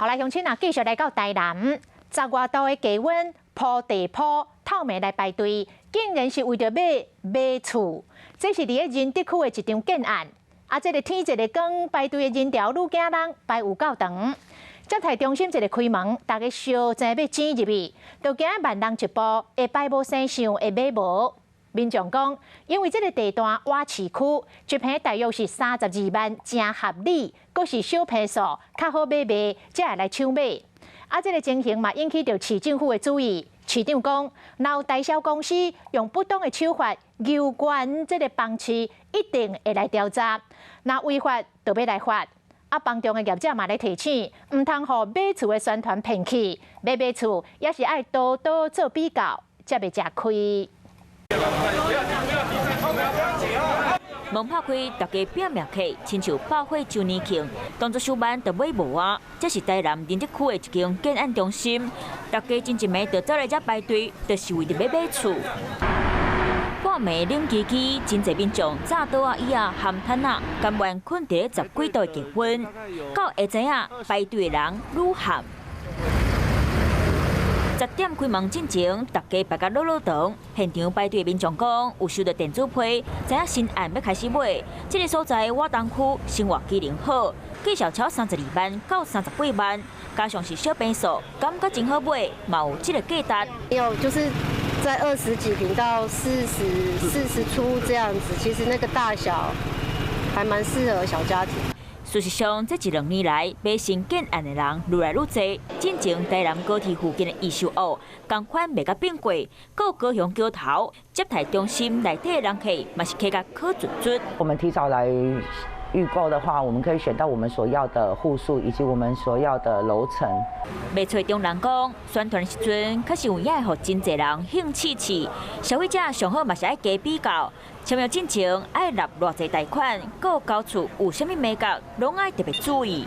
后来乡亲啊，继续来到台南，10外度的低温铺地铺透明来排队，竟然是为着买厝。这是伫咧仁德区的一场建案。啊，这个天一个光，排队的人潮愈惊人，排有够长。接待中心一个开门，大家烧钱要挤入去，就惊万人一步，会排无生相，会买无。民众讲，因为这个地段瓦市区，一坪大约是32万，真合理，阁是小坪数，较好买卖，才会来抢买。啊，这个情形嘛，引起到市政府的注意。市长讲，若有代销公司用不当的手法诱关这个房市，一定会来调查。若违法，就要来罚。啊，房中的业者嘛来提醒，唔通互买厝的宣传骗去，买厝也是爱多多做比较，才袂吃亏。门拍开，大家拼命客，亲像爆火周年庆，当作上班就买无啊！这是台南仁德区的一间建案中心，大家真一暝就走来这排队，就是为着要买厝。半暝冷叽叽，真侪民众早倒啊椅啊含毯啊，甘愿困伫10几度的低温，到下知影排队的人愈含。10点开门进前，大家排甲落长。现场排队的民众讲，有收到电子批，知影新案要开始买。这个所在活动区生活机能好，计小超32万到38万，加上是小坪数，感觉真好买，嘛有这个价值。有就是在20几坪到40出这样子，其实那个大小还蛮适合小家庭。事实上，这1、2年来买新建案的人愈来愈多。进前台南高铁附近的易秀屋，同款卖甲变贵，有高雄桥头接待中心内底的人客，嘛是客甲可准准。我们提早来预购的话，我们可以选到我们所要的户数以及我们所要的楼层。卖厝中人讲，宣传时阵确实有影互真侪人兴趣起，消费者上好嘛是爱加比较。签约进前爱纳偌济贷款，有交厝有啥物美角，拢爱特别注意。